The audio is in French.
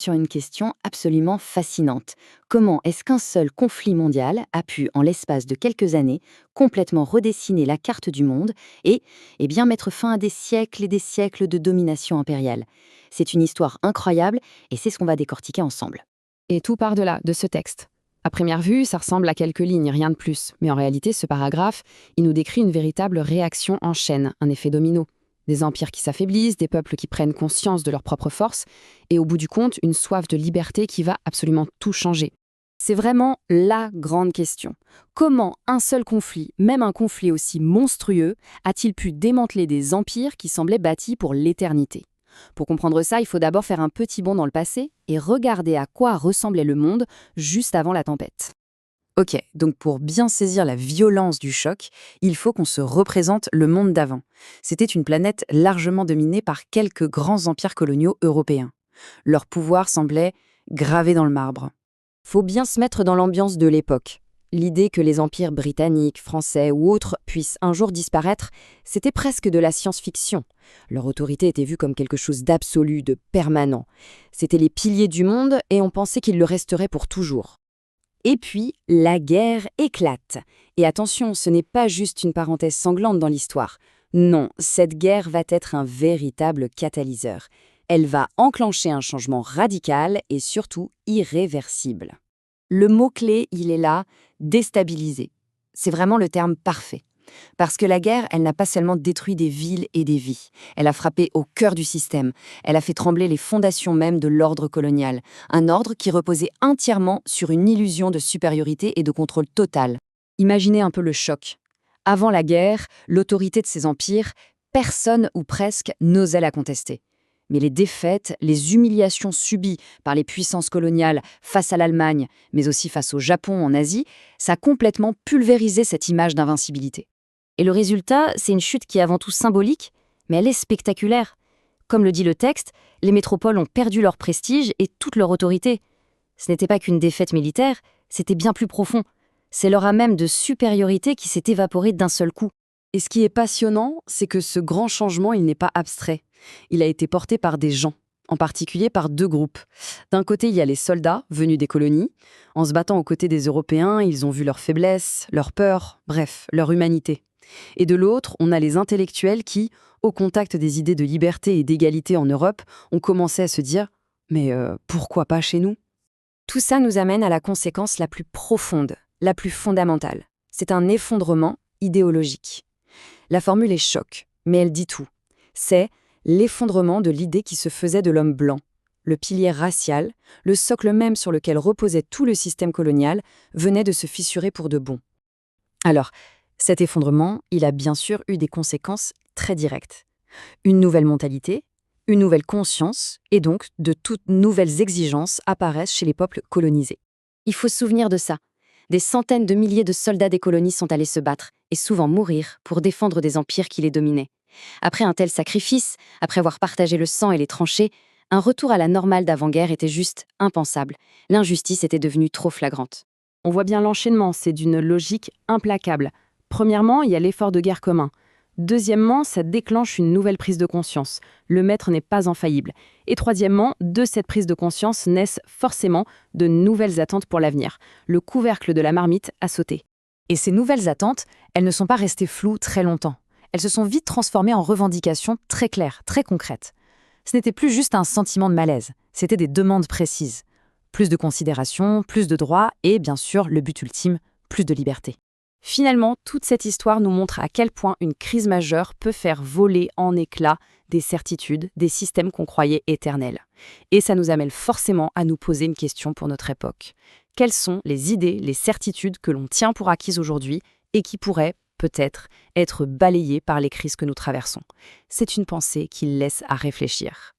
Sur une question absolument fascinante. Comment est-ce qu'un seul conflit mondial a pu, en l'espace de quelques années, complètement redessiner la carte du monde et bien mettre fin à des siècles et des siècles de domination impériale? C'est une histoire incroyable et c'est ce qu'on va décortiquer ensemble. Et tout part de là, de ce texte. À première vue, ça ressemble à quelques lignes, rien de plus. Mais en réalité, ce paragraphe, il nous décrit une véritable réaction en chaîne, un effet domino. Des empires qui s'affaiblissent, des peuples qui prennent conscience de leur propre force, et au bout du compte, une soif de liberté qui va absolument tout changer. C'est vraiment la grande question. Comment un seul conflit, même un conflit aussi monstrueux, a-t-il pu démanteler des empires qui semblaient bâtis pour l'éternité? Pour comprendre ça, il faut d'abord faire un petit bond dans le passé et regarder à quoi ressemblait le monde juste avant la tempête. Ok, donc pour bien saisir la violence du choc, il faut qu'on se représente le monde d'avant. C'était une planète largement dominée par quelques grands empires coloniaux européens. Leur pouvoir semblait gravé dans le marbre. Faut bien se mettre dans l'ambiance de l'époque. L'idée que les empires britanniques, français ou autres puissent un jour disparaître, c'était presque de la science-fiction. Leur autorité était vue comme quelque chose d'absolu, de permanent. C'étaient les piliers du monde et on pensait qu'ils le resteraient pour toujours. Et puis, la guerre éclate. Et attention, ce n'est pas juste une parenthèse sanglante dans l'histoire. Non, cette guerre va être un véritable catalyseur. Elle va enclencher un changement radical et surtout irréversible. Le mot-clé, il est là, déstabiliser. C'est vraiment le terme parfait. Parce que la guerre, elle n'a pas seulement détruit des villes et des vies. Elle a frappé au cœur du système. Elle a fait trembler les fondations même de l'ordre colonial. Un ordre qui reposait entièrement sur une illusion de supériorité et de contrôle total. Imaginez un peu le choc. Avant la guerre, l'autorité de ces empires, personne ou presque n'osait la contester. Mais les défaites, les humiliations subies par les puissances coloniales face à l'Allemagne, mais aussi face au Japon en Asie, ça a complètement pulvérisé cette image d'invincibilité. Et le résultat, c'est une chute qui est avant tout symbolique, mais elle est spectaculaire. Comme le dit le texte, les métropoles ont perdu leur prestige et toute leur autorité. Ce n'était pas qu'une défaite militaire, c'était bien plus profond. C'est l'aura même de supériorité qui s'est évaporée d'un seul coup. Et ce qui est passionnant, c'est que ce grand changement, il n'est pas abstrait. Il a été porté par des gens, en particulier par deux groupes. D'un côté, il y a les soldats venus des colonies. En se battant aux côtés des Européens, ils ont vu leurs faiblesses, leurs peurs, bref, leur humanité. Et de l'autre, on a les intellectuels qui, au contact des idées de liberté et d'égalité en Europe, ont commencé à se dire « mais pourquoi pas chez nous ?» Tout ça nous amène à la conséquence la plus profonde, la plus fondamentale. C'est un effondrement idéologique. La formule est choc, mais elle dit tout. C'est l'effondrement de l'idée qui se faisait de l'homme blanc. Le pilier racial, le socle même sur lequel reposait tout le système colonial, venait de se fissurer pour de bon. Alors, cet effondrement, il a bien sûr eu des conséquences très directes. Une nouvelle mentalité, une nouvelle conscience, et donc de toutes nouvelles exigences apparaissent chez les peuples colonisés. Il faut se souvenir de ça. Des centaines de milliers de soldats des colonies sont allés se battre, et souvent mourir, pour défendre des empires qui les dominaient. Après un tel sacrifice, après avoir partagé le sang et les tranchées, un retour à la normale d'avant-guerre était juste impensable. L'injustice était devenue trop flagrante. On voit bien l'enchaînement, c'est d'une logique implacable. Premièrement, il y a l'effort de guerre commun. Deuxièmement, ça déclenche une nouvelle prise de conscience. Le maître n'est pas infaillible. Et troisièmement, de cette prise de conscience naissent forcément de nouvelles attentes pour l'avenir. Le couvercle de la marmite a sauté. Et ces nouvelles attentes, elles ne sont pas restées floues très longtemps. Elles se sont vite transformées en revendications très claires, très concrètes. Ce n'était plus juste un sentiment de malaise, c'était des demandes précises. Plus de considération, plus de droits et, bien sûr, le but ultime, plus de liberté. Finalement, toute cette histoire nous montre à quel point une crise majeure peut faire voler en éclats des certitudes, des systèmes qu'on croyait éternels. Et ça nous amène forcément à nous poser une question pour notre époque. Quelles sont les idées, les certitudes que l'on tient pour acquises aujourd'hui et qui pourraient, peut-être, être balayées par les crises que nous traversons? C'est une pensée qui laisse à réfléchir.